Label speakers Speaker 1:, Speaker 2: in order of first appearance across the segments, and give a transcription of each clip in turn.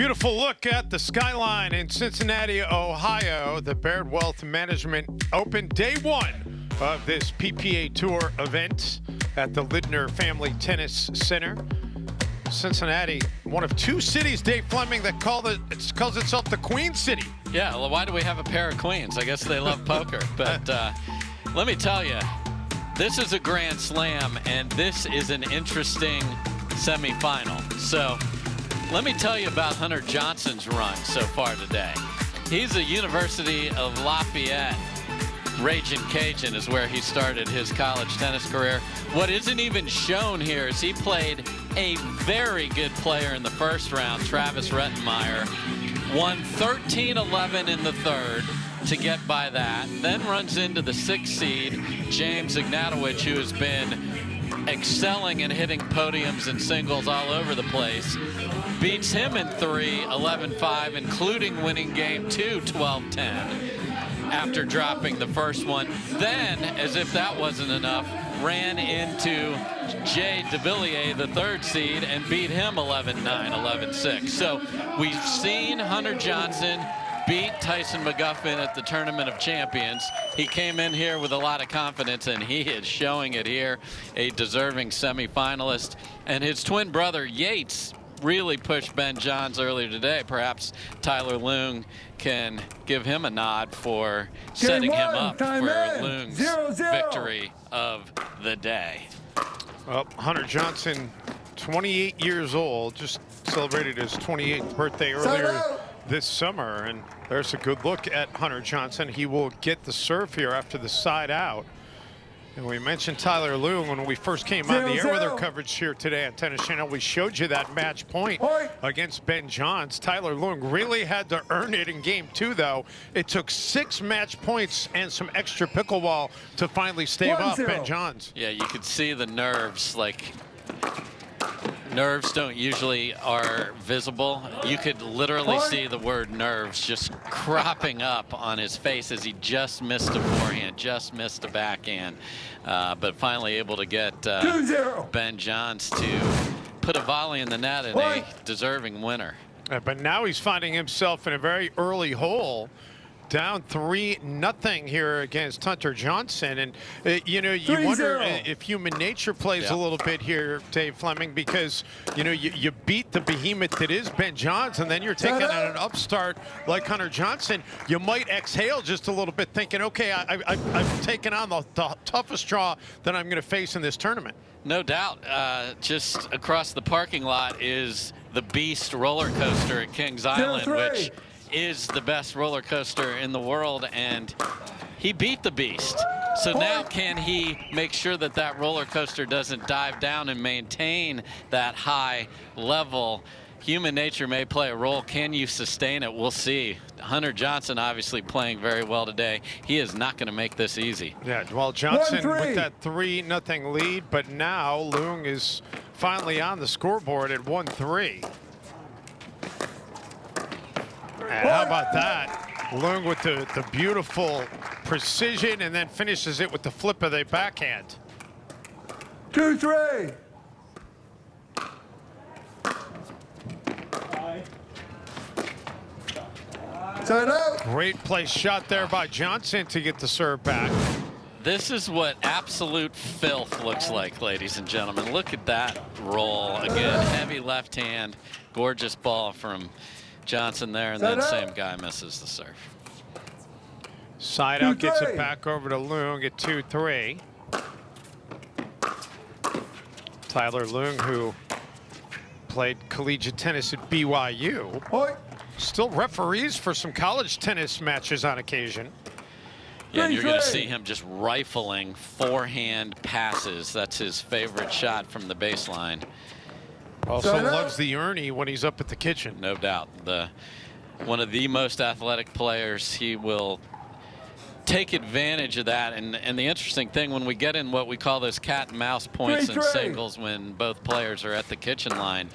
Speaker 1: Beautiful look at the skyline in Cincinnati, Ohio. The Baird Wealth Management Open, day one of this PPA Tour event at the Lidner Family Tennis Center. Cincinnati, one of two cities, Dave Fleming, that calls itself the Queen City.
Speaker 2: Yeah, well, why do we have a pair of queens? I guess they love poker. But let me tell you, this is a Grand Slam, and this is an interesting semifinal. So let me tell you about Hunter Johnson's run so far today. He's a University of Lafayette. Ragin' Cajun is where he started his college tennis career. What isn't even shown here is he played a very good player in the first round, Travis Rettenmeyer. Won 13-11 in the third to get by that. Then runs into the 6th seed, James Ignatowicz, who has been excelling and hitting podiums and singles all over the place. Beats him in 3, 11-5, including winning game 2, 12-10, after dropping the first one. Then, as if that wasn't enough, ran into Jay DeVilliers, the 3rd seed, and beat him 11-9, 11-6. So we've seen Hunter Johnson beat Tyson McGuffin at the Tournament of Champions. He came in here with a lot of confidence, and he is showing it here, a deserving semifinalist. And his twin brother, Yates, really pushed Ben Johns earlier today. Perhaps Tyler Loong can give him a nod for setting him up for Loong's 0-0 victory of the day.
Speaker 1: Well, Hunter Johnson, 28 years old, just celebrated his 28th birthday earlier this summer, and there's a good look at Hunter Johnson. He will get the serve here after the side out. And we mentioned Tyler Loong when we first came on the air with our coverage here today on Tennis Channel. We showed you that match point against Ben Johns. Tyler Loong really had to earn it in game 2, though. It took 6 match points and some extra pickleball to finally stave off Ben Johns.
Speaker 2: Yeah, you could see the nerves, like, nerves don't usually are visible. You could literally see the word nerves just cropping up on his face as he just missed a forehand, just missed a backhand, but finally able to get Ben Johns to put a volley in the net and a deserving winner.
Speaker 1: But now he's finding himself in a very early hole, down 3-0 here against Hunter Johnson. And you know, you wonder if human nature plays a little bit here, Dave Fleming, because you know, you beat the behemoth that is Ben Johns, and then you're taking on an upstart like Hunter Johnson. You might exhale just a little bit, thinking, okay, I've taken on the toughest draw that I'm going to face in this tournament.
Speaker 2: No doubt. Just across the parking lot is the Beast roller coaster at Kings Island, which is the best roller coaster in the world, and he beat the Beast. So now can he make sure that that roller coaster doesn't dive down and maintain that high level? Human nature may play a role. Can you sustain it? We'll see. Hunter Johnson obviously playing very well today. He is not going to make this easy.
Speaker 1: Yeah, well, Johnson with that 3-0 lead, but now Loong is finally on the scoreboard at 1-3. And how about that? Loong with the beautiful precision, and then finishes it with the flip of the backhand.
Speaker 3: 2-3.
Speaker 1: Great place shot there by Johnson to get the serve back.
Speaker 2: This is what absolute filth looks like, ladies and gentlemen. Look at that roll. Again, heavy left hand, gorgeous ball from Johnson there, and then same guy misses the serve.
Speaker 1: Side out gets it back over to Loong at 2-3. Tyler Loong, who played collegiate tennis at BYU, still referees for some college tennis matches on occasion.
Speaker 2: Yeah, and you're going to see him just rifling forehand passes. That's his favorite shot from the baseline.
Speaker 1: Also loves the Ernie when he's up at the kitchen.
Speaker 2: No doubt. One of the most athletic players. He will take advantage of that. And the interesting thing, when we get in what we call those cat and mouse points in singles, when both players are at the kitchen line,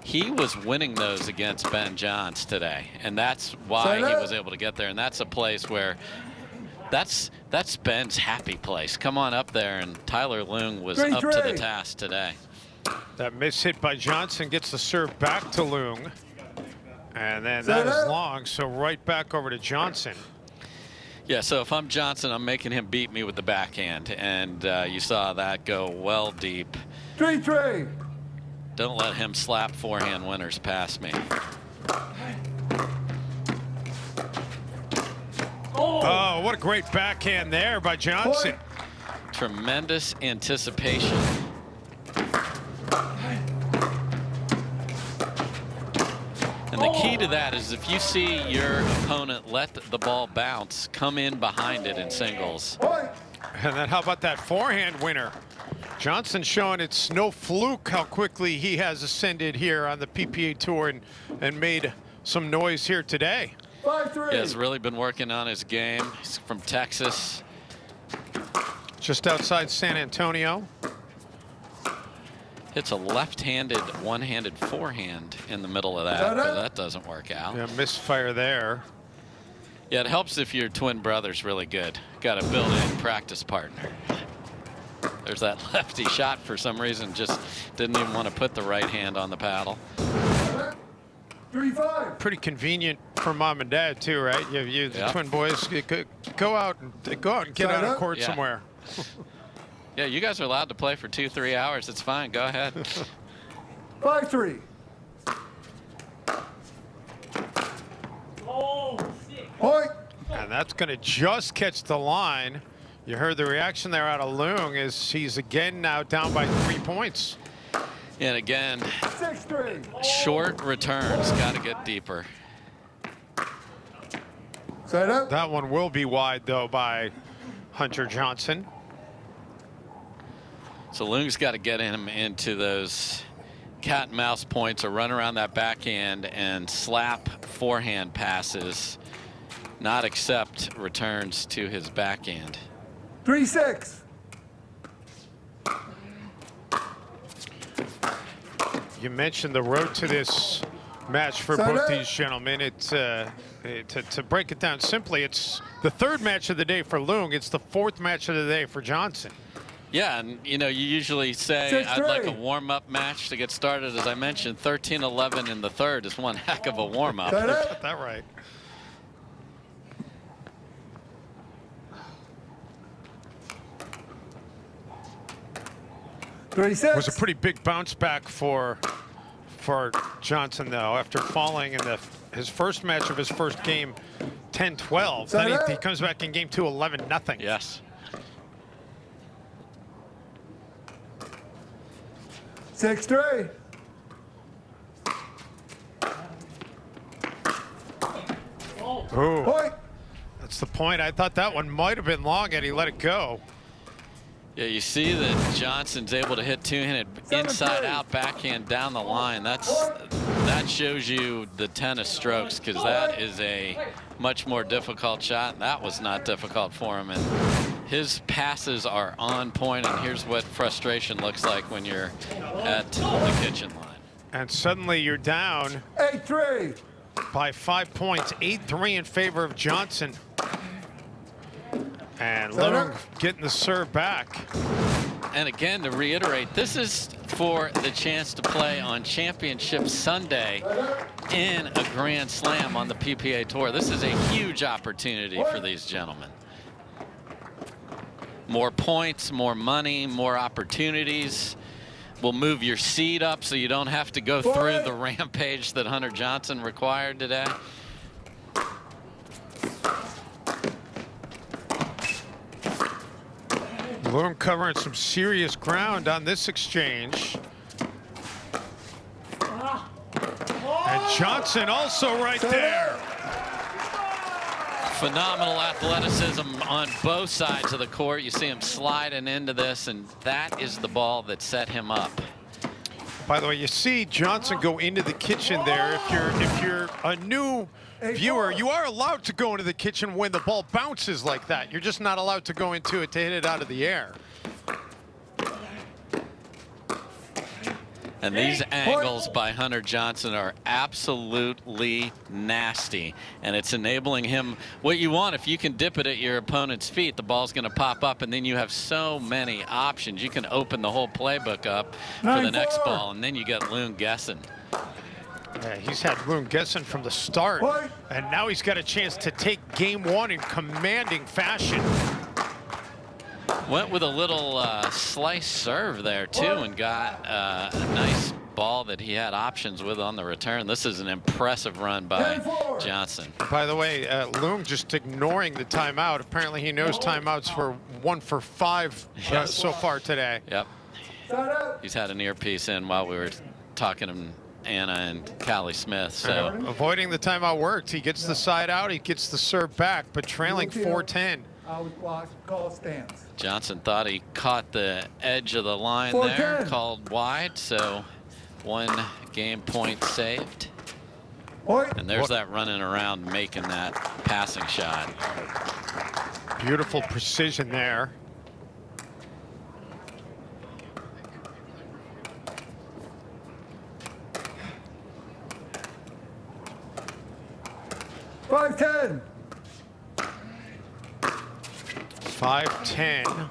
Speaker 2: he was winning those against Ben Johns today. And that's why he was able to get there. And that's a place where that's Ben's happy place. Come on up there, and Tyler Loong was up to the task today.
Speaker 1: That miss hit by Johnson gets the serve back to Loong. And then that is long, so right back over to Johnson.
Speaker 2: Yeah, so if I'm Johnson, I'm making him beat me with the backhand. And you saw that go well deep.
Speaker 3: 3-3.
Speaker 2: Don't let him slap forehand winners past me.
Speaker 1: Oh, what a great backhand there by Johnson.
Speaker 2: Tremendous anticipation. And the key to that is if you see your opponent let the ball bounce, come in behind it in singles.
Speaker 1: And then how about that forehand winner? Johnson showing it's no fluke how quickly he has ascended here on the PPA Tour and made some noise here today.
Speaker 3: 5-3.
Speaker 2: He has really been working on his game. He's from Texas.
Speaker 1: Just outside San Antonio.
Speaker 2: Hits a left-handed, one-handed forehand in the middle of that, but that doesn't work out.
Speaker 1: Yeah, misfire there.
Speaker 2: Yeah, it helps if your twin brother's really good. Got a built-in practice partner. There's that lefty shot for some reason, just didn't even want to put the right hand on the paddle.
Speaker 3: 3-5.
Speaker 1: Pretty convenient for mom and dad too, right? You the twin boys, go out and get out on court somewhere.
Speaker 2: Yeah, you guys are allowed to play for 2-3 hours. It's fine. Go ahead.
Speaker 3: 5-3. Point.
Speaker 1: And that's going to just catch the line. You heard the reaction there out of Loong as he's again now down by 3 points.
Speaker 2: And again,
Speaker 3: 6-3.
Speaker 2: short returns. Got to get deeper.
Speaker 3: Set up.
Speaker 1: That one will be wide though by Hunter Johnson.
Speaker 2: So Loong's got to get him into those cat and mouse points or run around that backhand and slap forehand passes, not accept returns to his backhand.
Speaker 3: 3-6.
Speaker 1: You mentioned the road to this match for both these gentlemen. It's to break it down simply, it's the third match of the day for Loong. It's the fourth match of the day for Johnson.
Speaker 2: Yeah, and you know, you usually say I'd like a warm-up match to get started. As I mentioned, 13-11 in the third is one heck of a warm-up.
Speaker 1: Got that right. It was a pretty big bounce back for Johnson though, after falling in his first match of his first game 10-12. Then he comes back in game 2 11-0.
Speaker 2: Yes.
Speaker 3: 6-3.
Speaker 1: Ooh,
Speaker 3: Point.
Speaker 1: that's the point. I thought that one might have been long and he let it go.
Speaker 2: Yeah, you see that Johnson's able to hit two-handed inside out backhand down the line. That shows you the tennis strokes, because that is a much more difficult shot. That was not difficult for him, and his passes are on point. And here's what frustration looks like when you're at the kitchen line.
Speaker 1: And suddenly you're down
Speaker 3: 8-3.
Speaker 1: by 5 points, 8-3 in favor of Johnson. And Loong getting the serve back.
Speaker 2: And again, to reiterate, this is for the chance to play on Championship Sunday in a Grand Slam on the PPA Tour. This is a huge opportunity for these gentlemen. More points, more money, more opportunities. Will move your seed up so you don't have to go through the rampage that Hunter Johnson required today.
Speaker 1: Loong covering some serious ground on this exchange. And Johnson also right there.
Speaker 2: Phenomenal athleticism on both sides of the court. You see him sliding into this, and that is the ball that set him up.
Speaker 1: By the way, you see Johnson go into the kitchen there. If you're a new viewer, you are allowed to go into the kitchen when the ball bounces like that. You're just not allowed to go into it to hit it out of the air.
Speaker 2: And these angles by Hunter Johnson are absolutely nasty. And it's enabling him what you want. If you can dip it at your opponent's feet, the ball's going to pop up, and then you have so many options. You can open the whole playbook up for the next ball, and then you got Loong guessing.
Speaker 1: Yeah, he's had Loong guessing from the start,
Speaker 3: Point.
Speaker 1: and now he's got a chance to take game one in commanding fashion.
Speaker 2: Went with a little slice serve there too, and got a nice ball that he had options with on the return. This is an impressive run by Johnson.
Speaker 1: By the way, Loong just ignoring the timeout. Apparently he knows timeouts for 1 for 5 so far today.
Speaker 2: Yep. He's had an earpiece in while we were talking to Anna and Callie Smith. So
Speaker 1: avoiding the timeout worked. He gets the side out, he gets the serve back, but trailing 4-10.
Speaker 3: Call stance.
Speaker 2: Johnson thought he caught the edge of the line there, called wide, so 1 game point saved. And there's that running around making that passing shot.
Speaker 1: Beautiful precision there.
Speaker 3: $5-10.
Speaker 1: 5-10.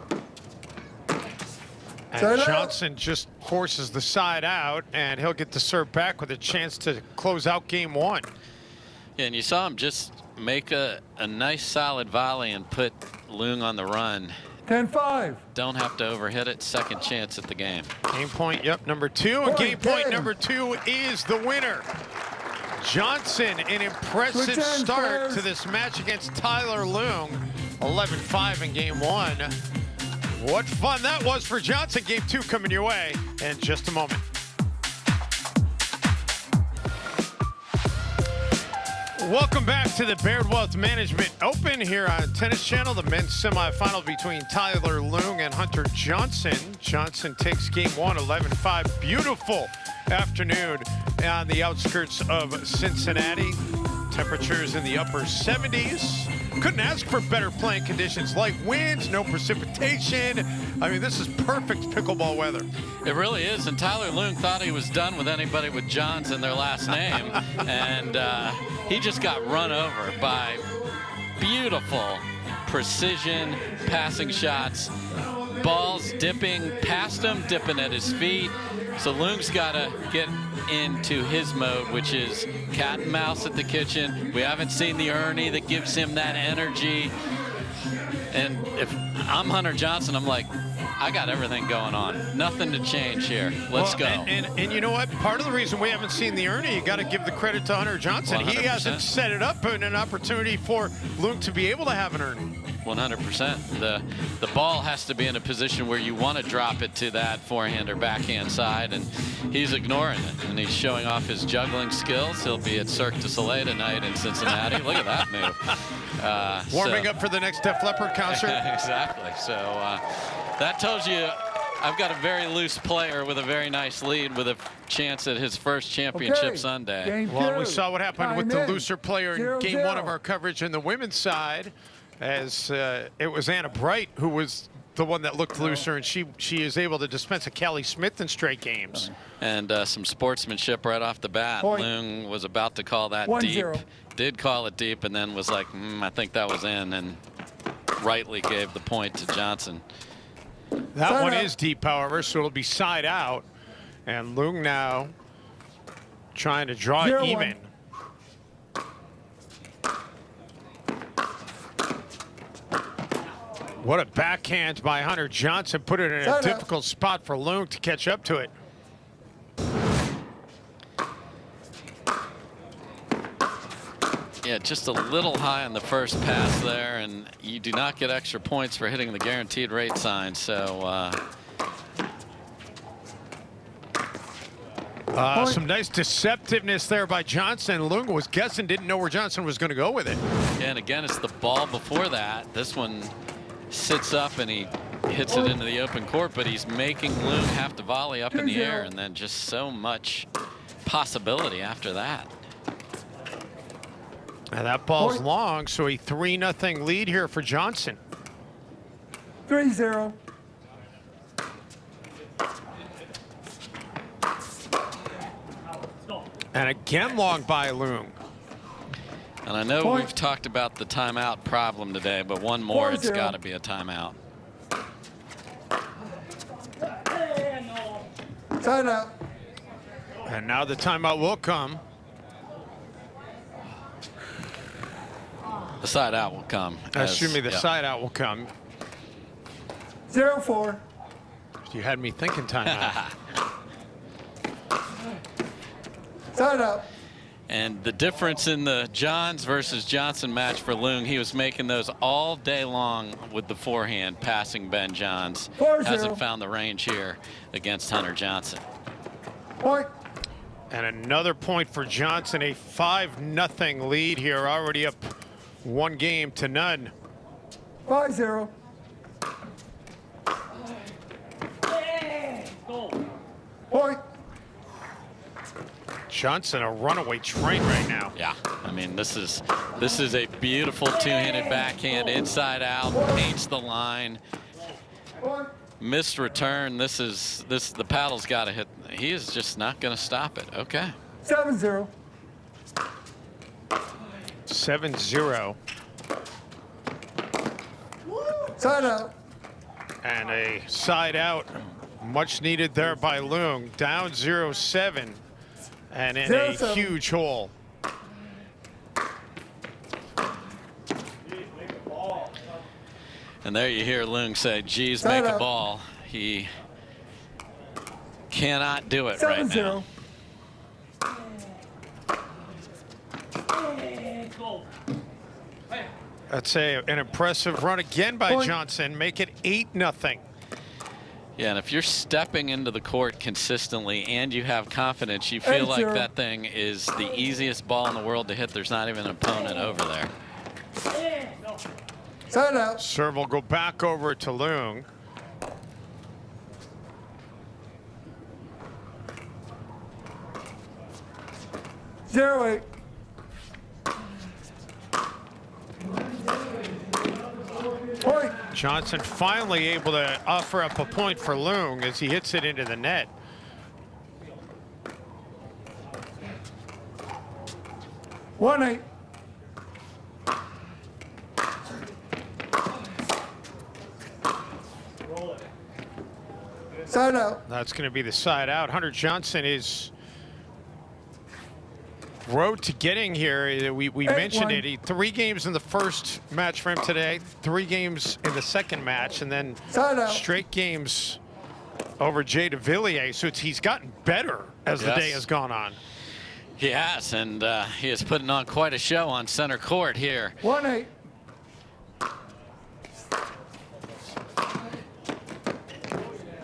Speaker 1: And Johnson just forces the side out, and he'll get the serve back with a chance to close out game one.
Speaker 2: Yeah, and you saw him just make a nice solid volley and put Loong on the run.
Speaker 3: 10-5.
Speaker 2: Don't have to overhit it. Second chance at the game.
Speaker 1: Game point, yep, number 2. And game point number 2 is the winner. Johnson, an impressive start to this match against Tyler Loong. 11-5 in game one. What fun that was for Johnson. Game 2 coming your way in just a moment. Welcome back to the Baird Wealth Management Open here on Tennis Channel. The men's semifinal between Tyler Loong and Hunter Johnson. Johnson takes game 1, 11-5. Beautiful afternoon on the outskirts of Cincinnati. Temperatures in the upper 70s. Couldn't ask for better playing conditions. Light winds, no precipitation. I mean, this is perfect pickleball weather.
Speaker 2: It really is. And Tyler Loong thought he was done with anybody with Johns in their last name. And he just got run over by beautiful precision passing shots. Balls dipping past him, dipping at his feet. So Loong's got to get into his mode, which is cat and mouse at the kitchen. We haven't seen the Ernie that gives him that energy. And if I'm Hunter Johnson, I'm like, I got everything going on. Nothing to change here. Let's go.
Speaker 1: And you know what? Part of the reason we haven't seen the Ernie, you got to give the credit to Hunter Johnson.
Speaker 2: 100%.
Speaker 1: He hasn't set it up in an opportunity for Loong to be able to have an Ernie.
Speaker 2: 100%. The ball has to be in a position where you want to drop it to that forehand or backhand side, and he's ignoring it. And he's showing off his juggling skills. He'll be at Cirque du Soleil tonight in Cincinnati. Look at that move.
Speaker 1: Warming up for the next Def Leppard concert.
Speaker 2: Exactly. So that tells you I've got a very loose player with a very nice lead with a chance at his first championship Sunday.
Speaker 1: Well, we saw what happened with the looser player in game 1 of our coverage in the women's side, as it was Anna Bright who was the one that looked looser, and she is able to dispense a Callie Smith in straight games.
Speaker 2: And some sportsmanship right off the bat. Loong was about to call that deep. Did call it deep, and then was like, I think that was in, and rightly gave the point to Johnson.
Speaker 1: That one is deep, however, so it'll be side out. And Loong now trying to draw it even. What a backhand by Hunter Johnson. Put it in a difficult spot for Loong to catch up to it.
Speaker 2: Yeah, just a little high on the first pass there, and you do not get extra points for hitting the guaranteed rate sign. So
Speaker 1: some nice deceptiveness there by Johnson. Loong was guessing, didn't know where Johnson was going to go with it.
Speaker 2: And again, it's the ball before that. This one sits up and he hits it into the open court, but he's making Loong have to volley up in the air, and then just so much possibility after that.
Speaker 1: And that ball's long, so a 3-0 lead here for Johnson.
Speaker 3: 3-0.
Speaker 1: And again long by Loong.
Speaker 2: And I know we've talked about the timeout problem today, but one more, it's got to be a timeout.
Speaker 3: Side out.
Speaker 1: And now the timeout will come.
Speaker 2: The side out will come.
Speaker 1: Excuse me, the side out will come.
Speaker 3: 0-4.
Speaker 1: You had me thinking timeout.
Speaker 3: Side out.
Speaker 2: And the difference in the Johns versus Johnson match for Loong, he was making those all day long with the forehand, passing Ben Johns.
Speaker 3: 4-0.
Speaker 2: Hasn't found the range here against Hunter Johnson.
Speaker 3: Point.
Speaker 1: And another point for Johnson, a 5-0 lead here, already up 1 game to none.
Speaker 3: 5-0. Point.
Speaker 1: Johnson, a runaway train right now.
Speaker 2: Yeah, I mean, this is a beautiful two-handed backhand inside out, paints the line.
Speaker 3: Point.
Speaker 2: Missed return. The paddle's got to hit. He is just not going to stop it. Okay.
Speaker 3: 7-0.
Speaker 1: 7-0.
Speaker 3: Side out.
Speaker 1: And a side out, much needed there by Loong. Down 0-7. And in a
Speaker 3: 0-7.
Speaker 1: huge hole.
Speaker 2: And there you hear Loong say, geez,
Speaker 3: Side
Speaker 2: make a
Speaker 3: out.
Speaker 2: ball. He cannot do it right
Speaker 3: 7-0.
Speaker 2: now.
Speaker 1: That's an impressive run again by
Speaker 3: Point.
Speaker 1: Johnson. Make it 8-0.
Speaker 2: Yeah, and if you're stepping into the court consistently and you have confidence, you feel like
Speaker 3: 8-0.
Speaker 2: that thing is the easiest ball in the world to hit. There's not even an opponent over there.
Speaker 3: Side out.
Speaker 1: Serve will go back over to Loong.
Speaker 3: Zero 8. Point.
Speaker 1: Johnson finally able to offer up a point for Loong as he hits it into the net.
Speaker 3: One 8. Side out.
Speaker 1: That's going to be the side out. Hunter Johnson is road to getting here. We mentioned it. 3 games in the first match for him today, 3 games in the second match, and then
Speaker 3: Side out.
Speaker 1: straight games over Jay DeVilliers. So he's gotten better as the day has gone on.
Speaker 2: He has, and he is putting on quite a show on center court here.
Speaker 3: 1 8.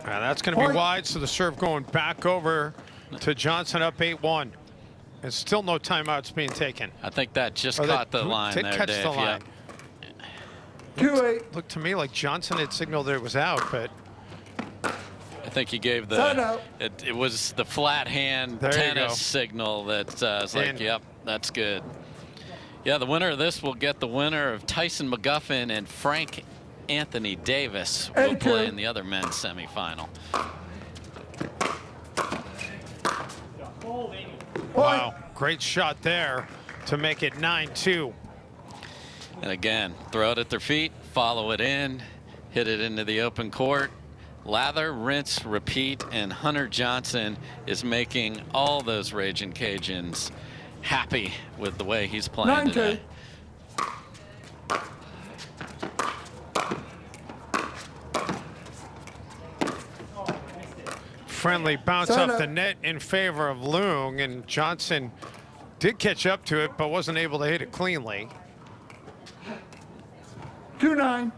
Speaker 1: And that's going to be wide, so the serve going back over to Johnson, up 8-1. And still no timeouts being taken.
Speaker 2: I think that just caught the line
Speaker 1: did
Speaker 2: there,
Speaker 1: catch
Speaker 2: Dave.
Speaker 1: the line.
Speaker 2: Yeah.
Speaker 3: 2 8.
Speaker 1: Looked to me like Johnson had signaled that it was out, but
Speaker 2: I think he gave
Speaker 3: Side
Speaker 2: the
Speaker 3: out.
Speaker 2: it was the flat hand
Speaker 1: There you go.
Speaker 2: tennis signal that was like,
Speaker 1: And-
Speaker 2: yep, that's good. Yeah, the winner of this will get the winner of Tyson McGuffin and Frank Anthony Davis will
Speaker 3: Thank you.
Speaker 2: play in the other men's semifinal.
Speaker 1: wow, great shot there to make it 9-2.
Speaker 2: And again, throw it at their feet, follow it in, hit it into the open court. Lather, rinse, repeat, and Hunter Johnson is making all those Raging Cajuns happy with the way he's playing
Speaker 3: 9-2.
Speaker 2: today.
Speaker 1: Friendly bounce
Speaker 3: Side
Speaker 1: off
Speaker 3: up.
Speaker 1: the net in favor of Loong, and Johnson did catch up to it, but wasn't able to hit it cleanly.
Speaker 3: 2 9.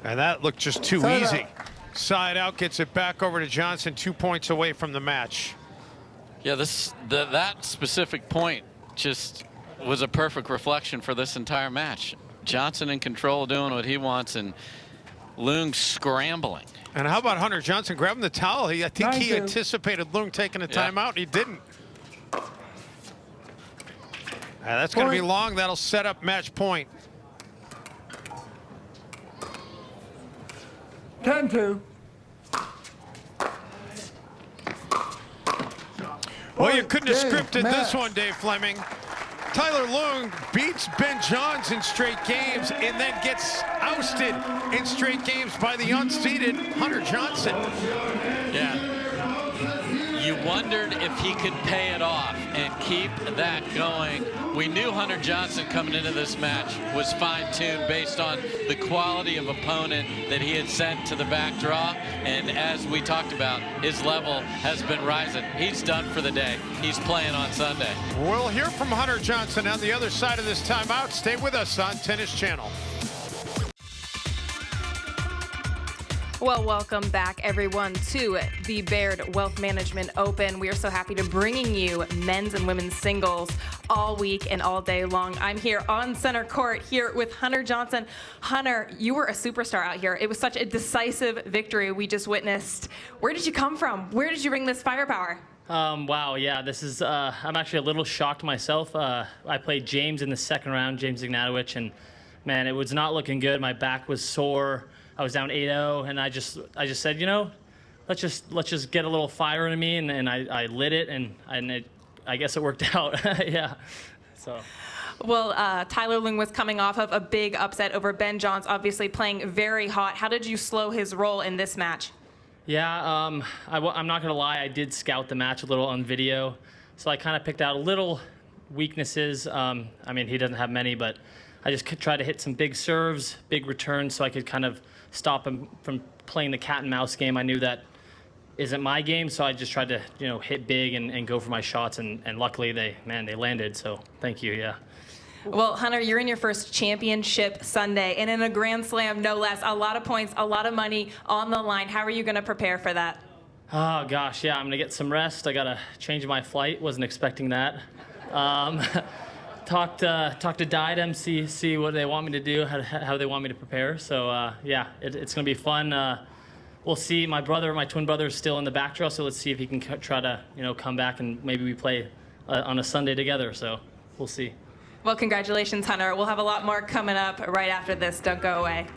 Speaker 1: And that looked just too
Speaker 3: Side
Speaker 1: easy.
Speaker 3: out.
Speaker 1: Side out gets it back over to Johnson, 2 points away from the match.
Speaker 2: Yeah, that specific point just was a perfect reflection for this entire match. Johnson in control, doing what he wants, and Loong scrambling.
Speaker 1: And how about Hunter Johnson grabbing the towel? I think he
Speaker 3: 9-2.
Speaker 1: anticipated Loong taking a
Speaker 2: Yeah.
Speaker 1: timeout, and he didn't. That's going to be
Speaker 3: Point.
Speaker 1: long. That'll set up match point.
Speaker 3: 10-2.
Speaker 1: Well, you couldn't have
Speaker 3: Dave,
Speaker 1: scripted this
Speaker 3: Matt.
Speaker 1: one, Dave Fleming. Tyler Loong beats Ben Johns in straight games and then gets ousted in straight games by the unseeded Hunter Johnson.
Speaker 2: Yeah. You wondered if he could pay it off and keep that going. We knew Hunter Johnson coming into this match was fine-tuned based on the quality of opponent that he had sent to the back draw. And as we talked about, his level has been rising. He's done for the day. He's playing on Sunday.
Speaker 1: We'll hear from Hunter Johnson on the other side of this timeout. Stay with us on Tennis Channel.
Speaker 4: Well, welcome back, everyone, to the Baird Wealth Management Open. We are so happy to bringing you men's and women's singles all week and all day long. I'm here on center court here with Hunter Johnson. Hunter, you were a superstar out here. It was such a decisive victory we just witnessed. Where did you come from? Where did you bring this firepower?
Speaker 5: Wow, yeah, this is, I'm actually a little shocked myself. I played James in the second round, James Ignatowicz, and man, it was not looking good. My back was sore. I was down 8-0, and I just said, you know, let's just get a little fire in me, and I lit it, and I guess it worked out. Yeah. So.
Speaker 4: Well, Tyler Loong was coming off of a big upset over Ben Johns, obviously playing very hot. How did you slow his roll in this match?
Speaker 5: Yeah, I'm not gonna lie, I did scout the match a little on video, so I kind of picked out little weaknesses. I mean, he doesn't have many, but I just tried to hit some big serves, big returns, so I could kind of stop him from playing the cat and mouse game. I knew that isn't my game, so I just tried to, you know, hit big and go for my shots, and luckily they landed, so thank you, yeah.
Speaker 4: Well, Hunter, you're in your first championship Sunday, and in a Grand Slam, no less. A lot of points, a lot of money on the line. How are you going to prepare for that?
Speaker 5: Oh, gosh, yeah, I'm going to get some rest. I got to change my flight. Wasn't expecting that. Talk to Diadem, see what they want me to do, how they want me to prepare. So, yeah, it's going to be fun. We'll see. My twin brother is still in the back draw, so let's see if he can try to, you know, come back and maybe we play on a Sunday together. So we'll see.
Speaker 4: Well, congratulations, Hunter. We'll have a lot more coming up right after this. Don't go away.